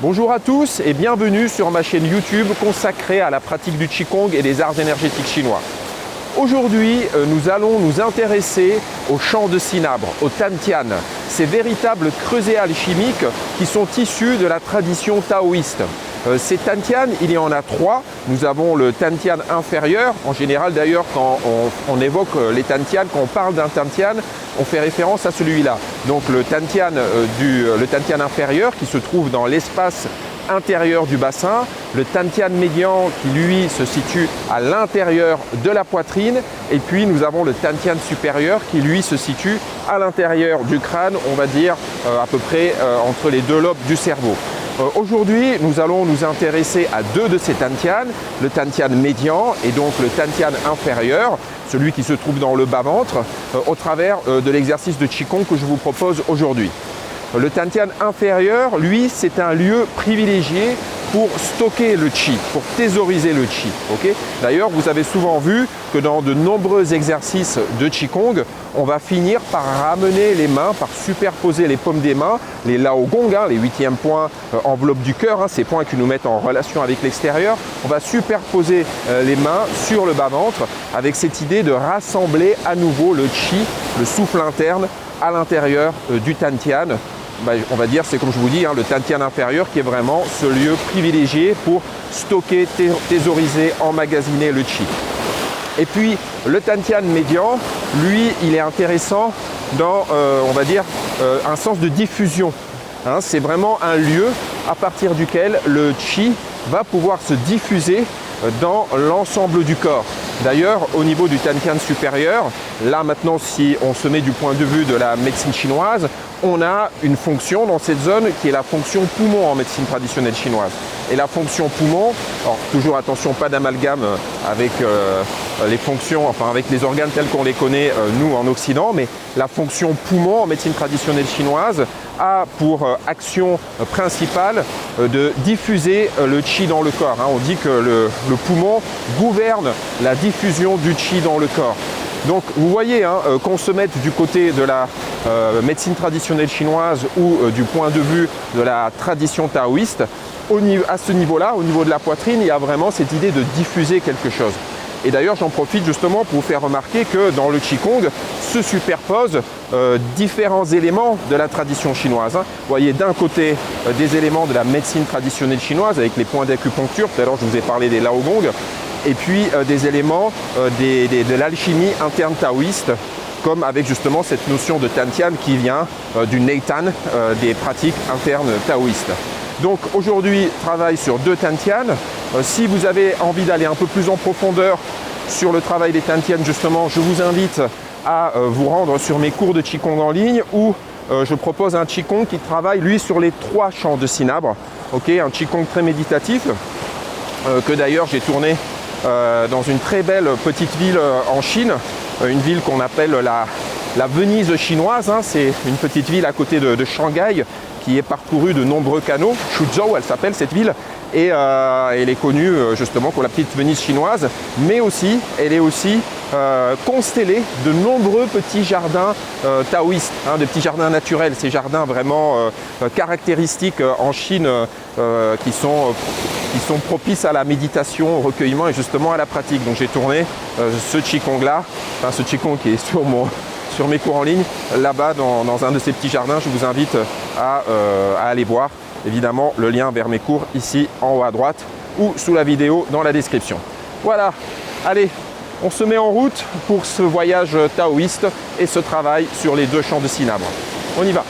Bonjour à tous et bienvenue sur ma chaîne YouTube consacrée à la pratique du Qigong et des arts énergétiques chinois. Aujourd'hui, nous allons nous intéresser au chant de cinabre, au Tantian, ces véritables creusets alchimiques qui sont issus de la tradition taoïste. Ces Tantian, il y en a trois. Nous avons le Tantian inférieur. En général, d'ailleurs, quand on évoque les Tantian, quand on parle d'un Tantian, on fait référence à celui-là. Donc le Tantian inférieur qui se trouve dans l'espace intérieur du bassin, le Tantian médian qui lui se situe à l'intérieur de la poitrine, et puis nous avons le Tantian supérieur qui lui se situe à l'intérieur du crâne, on va dire à peu près entre les deux lobes du cerveau. Aujourd'hui, nous allons nous intéresser à deux de ces Tantian, le Tantian médian et donc le Tantian inférieur, celui qui se trouve dans le bas-ventre, au travers de l'exercice de Qigong que je vous propose aujourd'hui. Le Tantian inférieur, lui, c'est un lieu privilégié pour stocker le Qi, pour thésauriser le Qi. Okay. D'ailleurs, vous avez souvent vu que dans de nombreux exercices de Qigong, on va finir par ramener les mains, par superposer les paumes des mains, les Laogong, les 8e points enveloppe du cœur, ces points qui nous mettent en relation avec l'extérieur. On va superposer les mains sur le bas-ventre avec cette idée de rassembler à nouveau le Qi, le souffle interne, à l'intérieur du Tantian. On va dire, c'est comme je vous dis, le Tantian inférieur qui est vraiment ce lieu privilégié pour stocker, thésauriser, emmagasiner le Qi. Et puis le Tantian médian, lui, il est intéressant dans, on va dire, un sens de diffusion. C'est vraiment un lieu à partir duquel le Qi va pouvoir se diffuser dans l'ensemble du corps. D'ailleurs, au niveau du Tantian supérieur, là maintenant, si on se met du point de vue de la médecine chinoise, on a une fonction dans cette zone qui est la fonction poumon en médecine traditionnelle chinoise. Et la fonction poumon, alors toujours attention, pas d'amalgame avec les fonctions, enfin avec les organes tels qu'on les connaît nous en Occident, mais la fonction poumon en médecine traditionnelle chinoise a pour action principale de diffuser le Qi dans le corps. On dit que le poumon gouverne la diffusion du Qi dans le corps. Donc vous voyez, qu'on se mette du côté de la médecine traditionnelle chinoise ou du point de vue de la tradition taoïste, à ce niveau-là, au niveau de la poitrine, il y a vraiment cette idée de diffuser quelque chose. Et d'ailleurs, j'en profite justement pour vous faire remarquer que dans le Qigong se superposent différents éléments de la tradition chinoise. Vous voyez d'un côté des éléments de la médecine traditionnelle chinoise avec les points d'acupuncture, tout à l'heure je vous ai parlé des Laogong, et puis des éléments de l'alchimie interne taoïste, comme avec justement cette notion de Tantian qui vient du Neitan, des pratiques internes taoïstes. Donc aujourd'hui, travail sur deux Tantian. Si vous avez envie d'aller un peu plus en profondeur sur le travail des Tantian, justement, je vous invite à vous rendre sur mes cours de Qigong en ligne où je propose un Qigong qui travaille, lui, sur les trois chants de cinabre. Un Qigong très méditatif que d'ailleurs j'ai tourné dans une très belle petite ville en Chine, une ville qu'on appelle la Venise chinoise. C'est une petite ville à côté de Shanghai qui est parcourue de nombreux canaux. Suzhou, elle s'appelle cette ville, et elle est connue justement pour la petite Venise chinoise, mais aussi, elle est aussi constellée de nombreux petits jardins taoïstes, de petits jardins naturels, ces jardins vraiment caractéristiques en Chine qui sont propices à la méditation, au recueillement et justement à la pratique. Donc j'ai tourné ce Qigong-là, ce Qigong qui est sur mes cours en ligne, là-bas dans un de ces petits jardins. Je vous invite à aller voir. Évidemment, le lien vers mes cours ici en haut à droite ou sous la vidéo dans la description. Voilà, allez, on se met en route pour ce voyage taoïste et ce travail sur les deux chants de cinabre. On y va.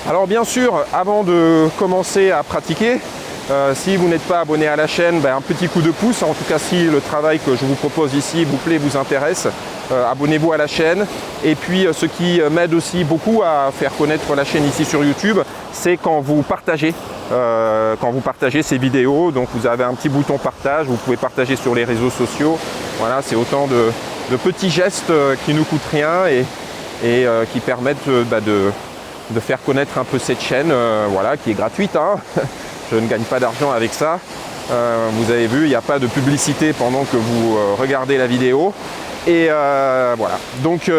Alors bien sûr, avant de commencer à pratiquer, si vous n'êtes pas abonné à la chaîne, un petit coup de pouce. En tout cas, si le travail que je vous propose ici vous plaît, vous intéresse, abonnez-vous à la chaîne. Et puis ce qui m'aide aussi beaucoup à faire connaître la chaîne ici sur YouTube, c'est quand vous partagez ces vidéos. Donc vous avez un petit bouton partage, vous pouvez partager sur les réseaux sociaux. Voilà, c'est autant de petits gestes qui ne nous coûtent rien et qui permettent de faire connaître un peu cette chaîne, voilà, qui est gratuite, hein. Je ne gagne pas d'argent avec ça. Vous avez vu, il n'y a pas de publicité pendant que vous regardez la vidéo. Et voilà, donc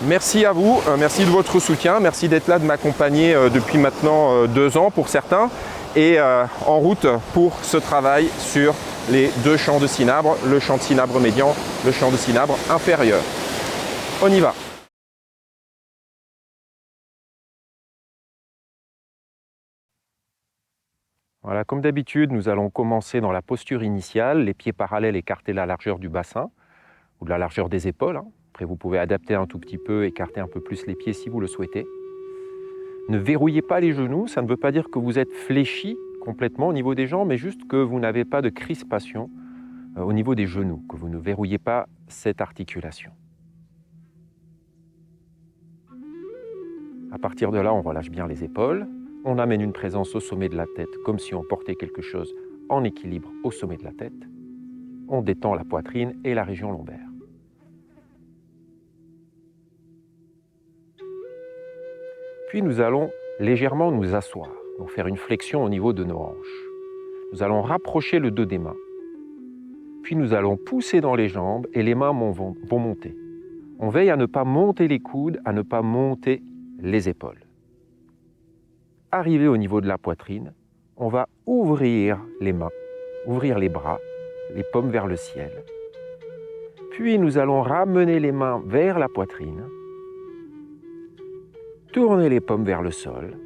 merci à vous, merci de votre soutien, merci d'être là, de m'accompagner depuis maintenant 2 ans pour certains. Et en route pour ce travail sur les 2 champs de cinabre, le champ de cinabre médian, le champ de cinabre inférieur. On y va. Voilà, comme d'habitude, nous allons commencer dans la posture initiale, les pieds parallèles écartés de la largeur du bassin ou de la largeur des épaules, hein. Après, vous pouvez adapter un tout petit peu, écarter un peu plus les pieds si vous le souhaitez. Ne verrouillez pas les genoux, ça ne veut pas dire que vous êtes fléchi complètement au niveau des jambes, mais juste que vous n'avez pas de crispation au niveau des genoux, que vous ne verrouillez pas cette articulation. À partir de là, on relâche bien les épaules. On amène une présence au sommet de la tête, comme si on portait quelque chose en équilibre au sommet de la tête. On détend la poitrine et la région lombaire. Puis nous allons légèrement nous asseoir, donc faire une flexion au niveau de nos hanches. Nous allons rapprocher le dos des mains. Puis nous allons pousser dans les jambes et les mains vont monter. On veille à ne pas monter les coudes, à ne pas monter les épaules. Arrivé au niveau de la poitrine, on va ouvrir les mains, ouvrir les bras, les paumes vers le ciel. Puis nous allons ramener les mains vers la poitrine, tourner les paumes vers le sol,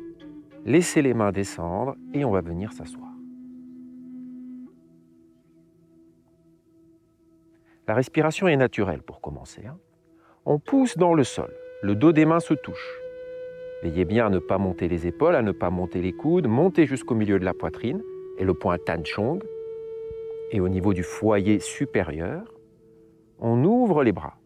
laisser les mains descendre et on va venir s'asseoir. La respiration est naturelle pour commencer, hein. On pousse dans le sol, le dos des mains se touche. Veillez bien à ne pas monter les épaules, à ne pas monter les coudes, montez jusqu'au milieu de la poitrine et le point Tan Chong. Et au niveau du foyer supérieur, on ouvre les bras.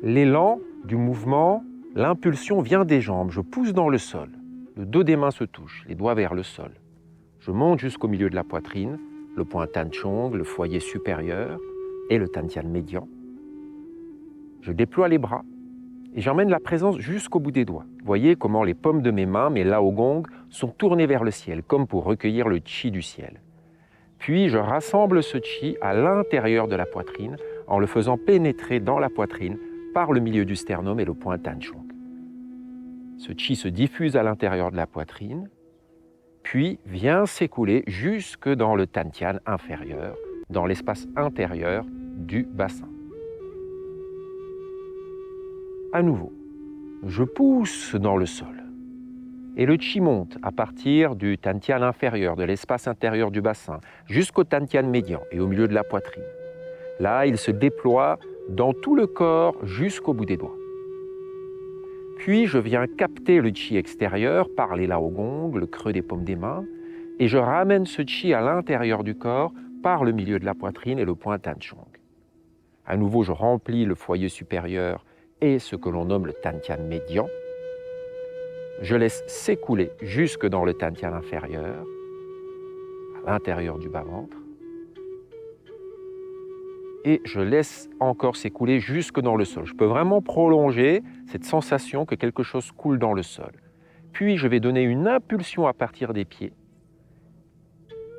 L'élan du mouvement, l'impulsion vient des jambes. Je pousse dans le sol. Le dos des mains se touche, les doigts vers le sol. Je monte jusqu'au milieu de la poitrine, le point Tan Chong, le foyer supérieur et le Tantian médian. Je déploie les bras et j'emmène la présence jusqu'au bout des doigts. Voyez comment les paumes de mes mains, mes Laogong, sont tournées vers le ciel, comme pour recueillir le chi du ciel. Puis je rassemble ce chi à l'intérieur de la poitrine en le faisant pénétrer dans la poitrine par le milieu du sternum et le point Tan Chong. Ce chi se diffuse à l'intérieur de la poitrine, puis vient s'écouler jusque dans le Tantian inférieur, dans l'espace intérieur du bassin. À nouveau, je pousse dans le sol Et le chi monte à partir du Dantian inférieur, de l'espace intérieur du bassin, jusqu'au Dantian médian et au milieu de la poitrine. Là, il se déploie dans tout le corps jusqu'au bout des doigts. Puis, je viens capter le chi extérieur par les laogongs, le creux des paumes des mains, et je ramène ce chi à l'intérieur du corps par le milieu de la poitrine et le point Tanchong. À nouveau, je remplis le foyer supérieur et ce que l'on nomme le Dantian médian. Je laisse s'écouler jusque dans le Dantian inférieur, à l'intérieur du bas-ventre. Et je laisse encore s'écouler jusque dans le sol. Je peux vraiment prolonger cette sensation que quelque chose coule dans le sol. Puis, je vais donner une impulsion à partir des pieds.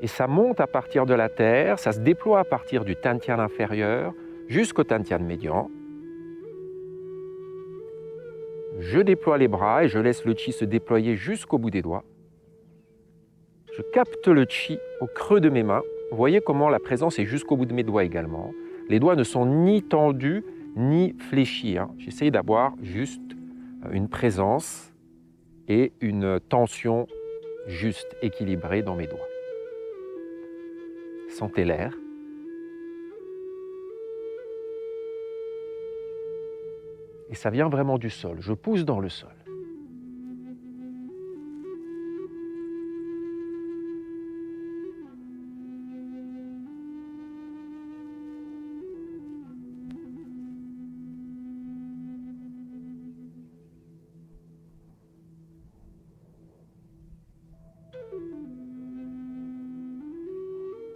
Et ça monte à partir de la terre, ça se déploie à partir du Dantian inférieur jusqu'au Dantian médian. Je déploie les bras et je laisse le chi se déployer jusqu'au bout des doigts. Je capte le chi au creux de mes mains. Vous voyez comment la présence est jusqu'au bout de mes doigts également. Les doigts ne sont ni tendus ni fléchis. J'essaye d'avoir juste une présence et une tension juste, équilibrée dans mes doigts. Sentez l'air. Et ça vient vraiment du sol. Je pousse dans le sol.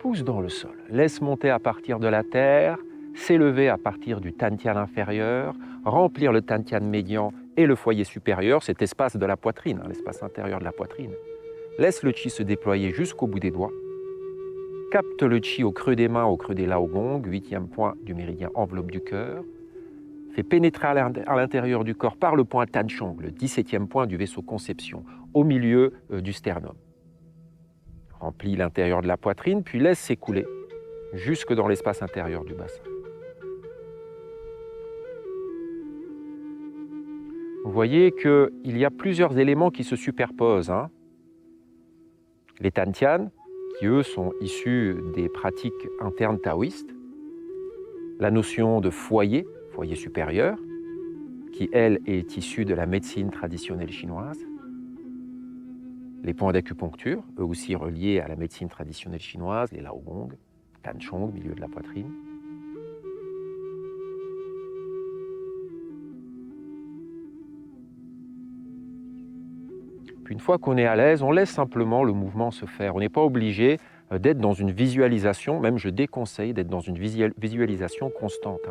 Pousse dans le sol. Laisse monter à partir de la terre, s'élever à partir du Dantian inférieur, remplir le Dantian médian et le foyer supérieur, cet espace de la poitrine, l'espace intérieur de la poitrine. Laisse le chi se déployer jusqu'au bout des doigts. Capte le chi au creux des mains, au creux des laogongs, 8e point du méridien enveloppe du cœur. Fait pénétrer à l'intérieur du corps par le point Tanchong, le 17e point du vaisseau conception, au milieu du sternum. Remplis l'intérieur de la poitrine, puis laisse s'écouler jusque dans l'espace intérieur du bassin. Vous voyez qu'il y a plusieurs éléments qui se superposent. Les Dantian, qui eux sont issus des pratiques internes taoïstes, la notion de foyer, foyer supérieur, qui elle est issue de la médecine traditionnelle chinoise, les points d'acupuncture, eux aussi reliés à la médecine traditionnelle chinoise, les laogongs, Tanchong, milieu de la poitrine. Puis une fois qu'on est à l'aise, on laisse simplement le mouvement se faire. On n'est pas obligé d'être dans une visualisation, même je déconseille d'être dans une visualisation constante.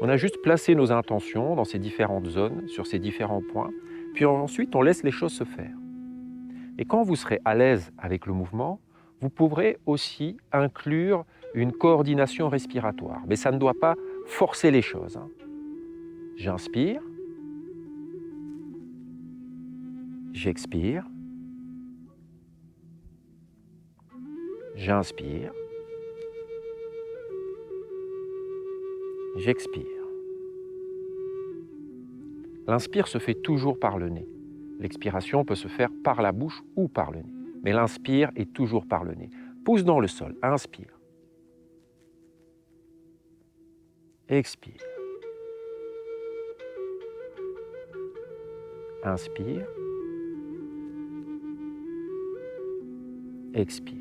On a juste placé nos intentions dans ces différentes zones, sur ces différents points, puis ensuite on laisse les choses se faire. Et quand vous serez à l'aise avec le mouvement, vous pourrez aussi inclure une coordination respiratoire. Mais ça ne doit pas forcer les choses. J'inspire. J'expire. J'inspire. J'expire. L'inspire se fait toujours par le nez. L'expiration peut se faire par la bouche ou par le nez. Mais l'inspire est toujours par le nez. Pousse dans le sol. Inspire. Expire. Inspire. Expire.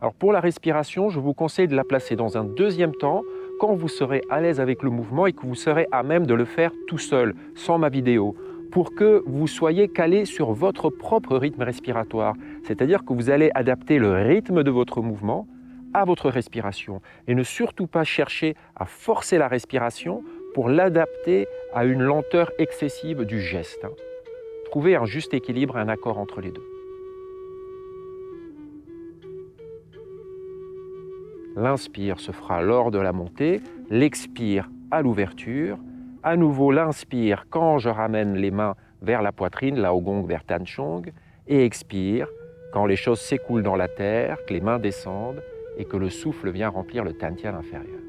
Alors pour la respiration, je vous conseille de la placer dans un deuxième temps quand vous serez à l'aise avec le mouvement et que vous serez à même de le faire tout seul, sans ma vidéo, pour que vous soyez calé sur votre propre rythme respiratoire. C'est-à-dire que vous allez adapter le rythme de votre mouvement à votre respiration et ne surtout pas chercher à forcer la respiration pour l'adapter à une lenteur excessive du geste. Trouvez un juste équilibre, un accord entre les deux. L'inspire se fera lors de la montée, l'expire à l'ouverture. À nouveau, l'inspire quand je ramène les mains vers la poitrine, laogong vers Tanchong, et expire quand les choses s'écoulent dans la terre, que les mains descendent et que le souffle vient remplir le Dantian inférieur.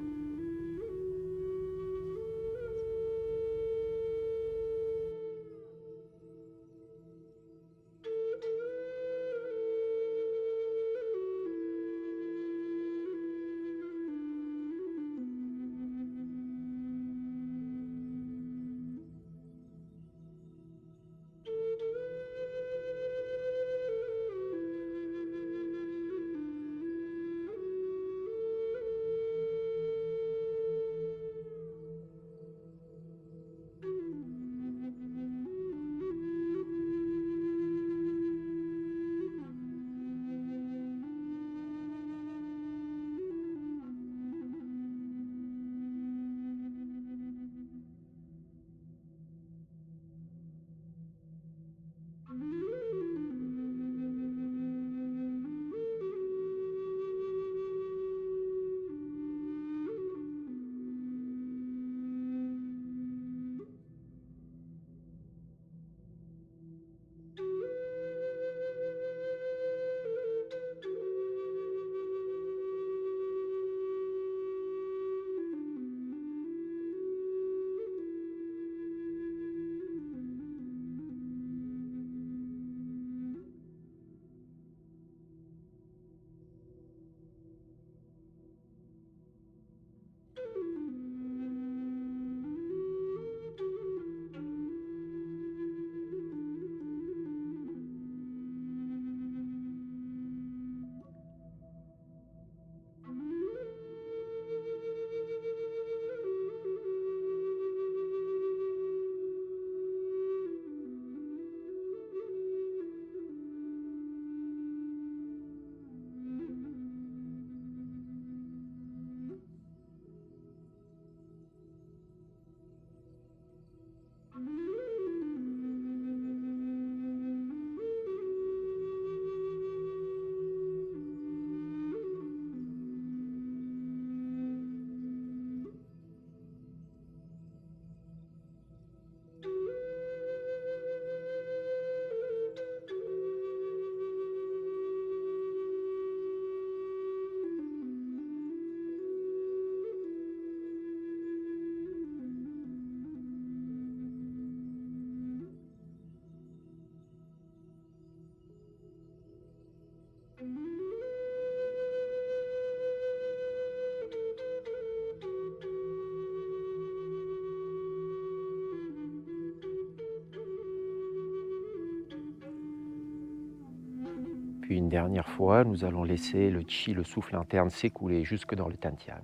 Puis une dernière fois, nous allons laisser le chi, le souffle interne, s'écouler jusque dans le Dantian.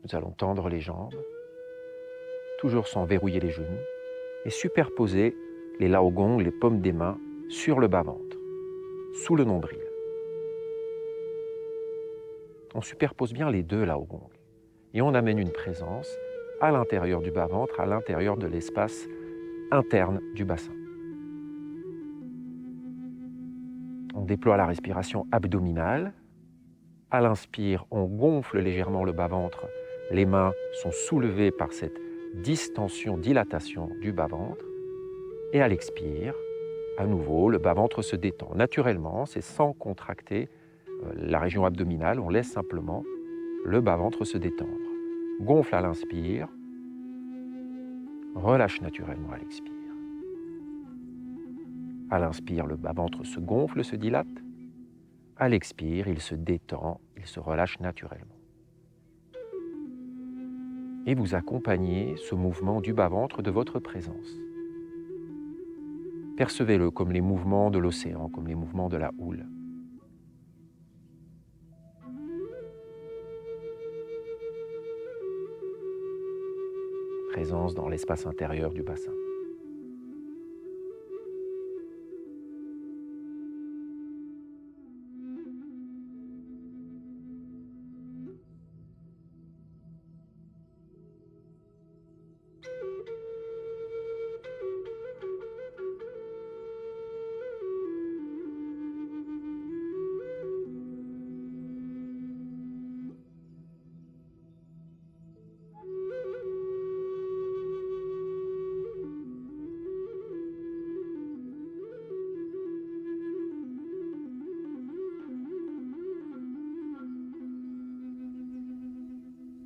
Nous allons tendre les jambes, toujours sans verrouiller les genoux, et superposer les Laogong, les paumes des mains, sur le bas-ventre, sous le nombril. On superpose bien les deux Laogong et on amène une présence à l'intérieur du bas-ventre, à l'intérieur de l'espace interne du bassin. On déploie la respiration abdominale. À l'inspire, on gonfle légèrement le bas-ventre. Les mains sont soulevées par cette distension, dilatation du bas-ventre. Et à l'expire, à nouveau, le bas-ventre se détend naturellement, c'est sans contracter la région abdominale, on laisse simplement le bas-ventre se détendre. Gonfle à l'inspire, relâche naturellement à l'expire. À l'inspire, le bas-ventre se gonfle, se dilate. À l'expire, il se détend, il se relâche naturellement. Et vous accompagnez ce mouvement du bas-ventre de votre présence. Percevez-le comme les mouvements de l'océan, comme les mouvements de la houle. Présence dans l'espace intérieur du bassin.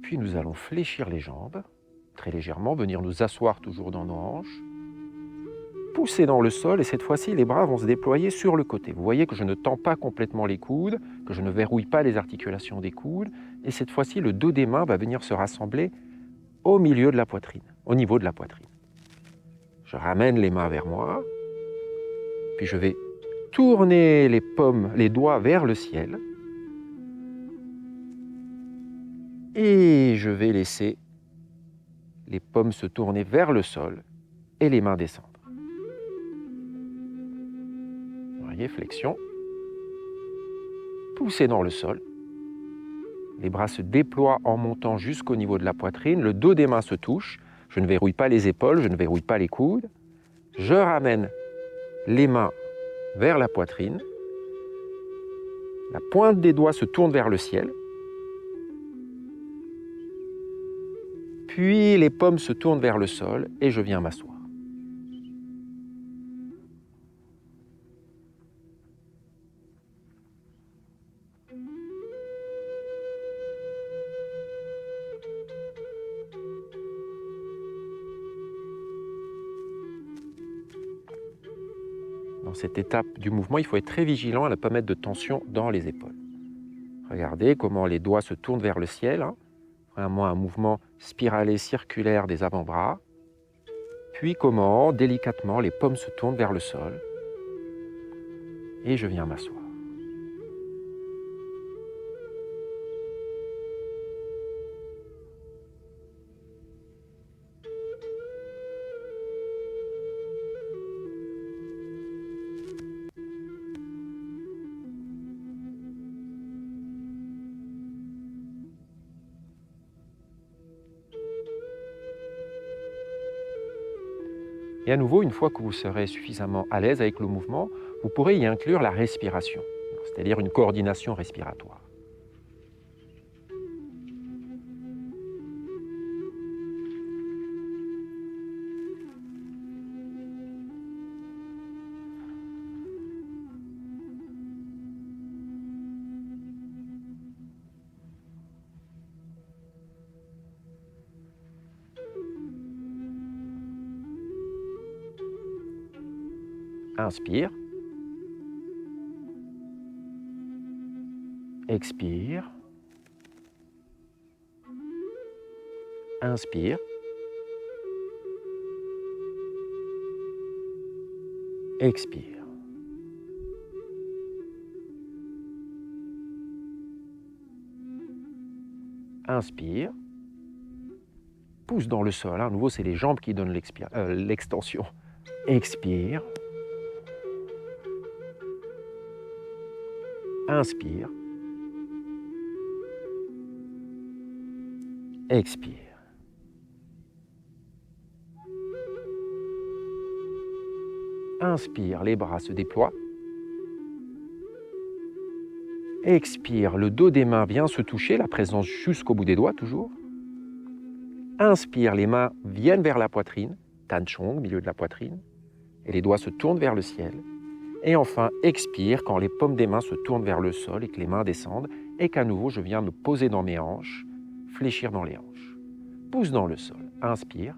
Puis nous allons fléchir les jambes, très légèrement, venir nous asseoir toujours dans nos hanches, pousser dans le sol et cette fois-ci les bras vont se déployer sur le côté. Vous voyez que je ne tends pas complètement les coudes, que je ne verrouille pas les articulations des coudes et cette fois-ci le dos des mains va venir se rassembler au milieu de la poitrine, au niveau de la poitrine. Je ramène les mains vers moi, puis je vais tourner les paumes, les doigts vers le ciel. Et je vais laisser les paumes se tourner vers le sol et les mains descendre. Vous voyez, flexion. Poussez dans le sol. Les bras se déploient en montant jusqu'au niveau de la poitrine. Le dos des mains se touche. Je ne verrouille pas les épaules, je ne verrouille pas les coudes. Je ramène les mains vers la poitrine. La pointe des doigts se tourne vers le ciel. Puis les paumes se tournent vers le sol et je viens m'asseoir. Dans cette étape du mouvement, il faut être très vigilant à ne pas mettre de tension dans les épaules. Regardez comment les doigts se tournent vers le ciel. Vraiment un mouvement spiralé circulaire des avant-bras. Puis comment, délicatement, les paumes se tournent vers le sol. Et je viens m'asseoir. Et à nouveau, une fois que vous serez suffisamment à l'aise avec le mouvement, vous pourrez y inclure la respiration, c'est-à-dire une coordination respiratoire. Inspire. Expire. Inspire. Expire. Inspire. Pousse dans le sol. À nouveau, c'est les jambes qui donnent l'extension. Expire. Inspire. Expire. Inspire, les bras se déploient. Expire, le dos des mains vient se toucher, la présence jusqu'au bout des doigts toujours. Inspire, les mains viennent vers la poitrine, Tan Chong, milieu de la poitrine, et les doigts se tournent vers le ciel. Et enfin, expire quand les paumes des mains se tournent vers le sol et que les mains descendent, et qu'à nouveau je viens me poser dans mes hanches, fléchir dans les hanches. Pousse dans le sol, inspire.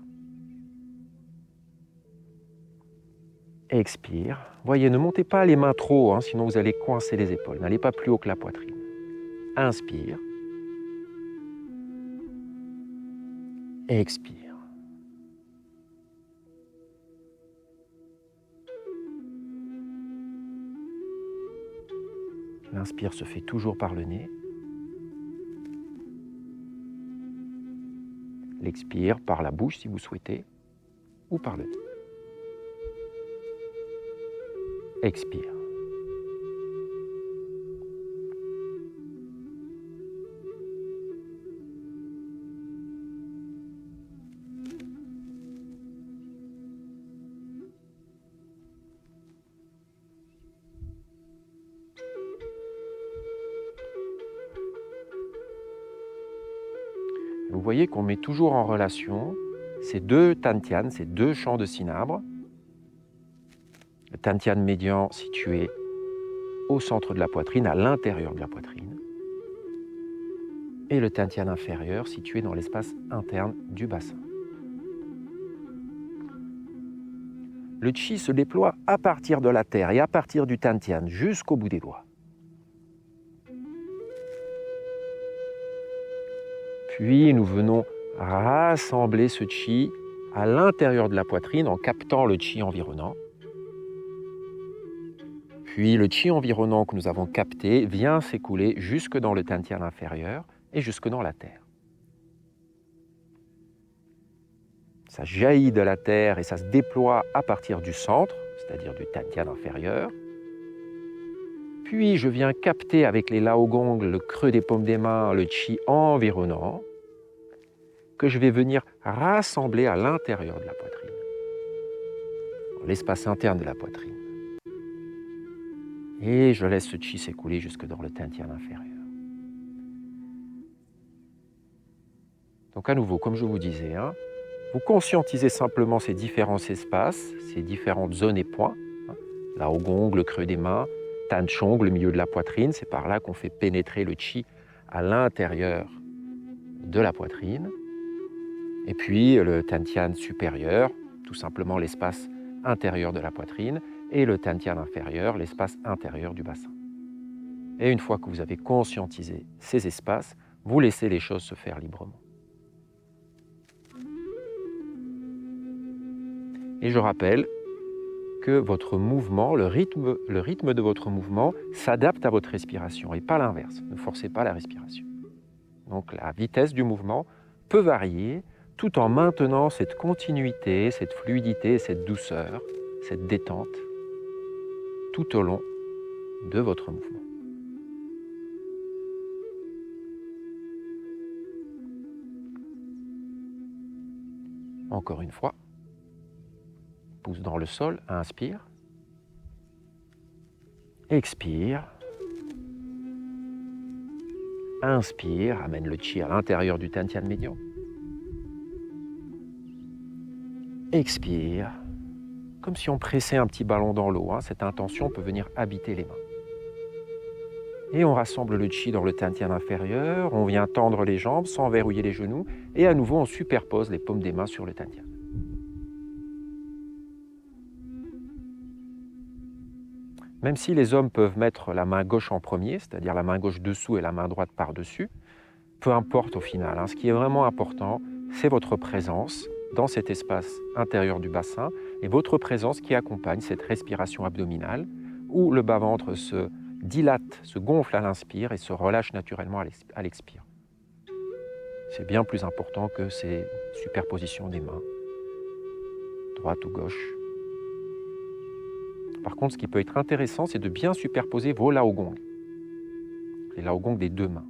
Expire. Voyez, ne montez pas les mains trop haut, sinon vous allez coincer les épaules. N'allez pas plus haut que la poitrine. Inspire. Expire. L'inspire se fait toujours par le nez. L'expire par la bouche si vous souhaitez, ou par le nez. Expire. Vous voyez qu'on met toujours en relation ces deux Tantian, ces deux champs de cinabre. Le Tantian médian situé au centre de la poitrine, à l'intérieur de la poitrine, et le Tantian inférieur situé dans l'espace interne du bassin. Le Qi se déploie à partir de la terre et à partir du Tantian jusqu'au bout des doigts. Puis nous venons rassembler ce Qi à l'intérieur de la poitrine en captant le Qi environnant. Puis le Qi environnant que nous avons capté vient s'écouler jusque dans le Tantian inférieur et jusque dans la terre. Ça jaillit de la terre et ça se déploie à partir du centre, c'est-à-dire du Tantian inférieur. Puis je viens capter avec les Laogong, le creux des paumes des mains, le Qi environnant, que je vais venir rassembler à l'intérieur de la poitrine, dans l'espace interne de la poitrine. Et je laisse ce Qi s'écouler jusque dans le Tantian inférieur. Donc à nouveau, comme je vous disais, vous conscientisez simplement ces différents espaces, ces différentes zones et points. Laogong, le creux des mains, Tan Chong, le milieu de la poitrine, c'est par là qu'on fait pénétrer le Qi à l'intérieur de la poitrine. Et puis le Tantian supérieur, tout simplement l'espace intérieur de la poitrine, et le Tantian inférieur, l'espace intérieur du bassin. Et une fois que vous avez conscientisé ces espaces, vous laissez les choses se faire librement. Et je rappelle que votre mouvement, le rythme de votre mouvement s'adapte à votre respiration et pas l'inverse. Ne forcez pas la respiration. Donc la vitesse du mouvement peut varier tout en maintenant cette continuité, cette fluidité, cette douceur, cette détente tout au long de votre mouvement. Encore une fois, pouce dans le sol, inspire, expire, inspire, amène le Qi à l'intérieur du Tantian médian, expire, comme si on pressait un petit ballon dans l'eau, cette intention peut venir habiter les mains. Et on rassemble le Qi dans le Tantian inférieur, on vient tendre les jambes sans verrouiller les genoux, et à nouveau on superpose les paumes des mains sur le Tantian. Même si les hommes peuvent mettre la main gauche en premier, c'est-à-dire la main gauche dessous et la main droite par-dessus, peu importe au final. Ce qui est vraiment important, c'est votre présence dans cet espace intérieur du bassin et votre présence qui accompagne cette respiration abdominale où le bas-ventre se dilate, se gonfle à l'inspire et se relâche naturellement à l'expire. C'est bien plus important que ces superpositions des mains, droite ou gauche. Par contre, ce qui peut être intéressant, c'est de bien superposer vos laogongs, les laogongs des deux mains.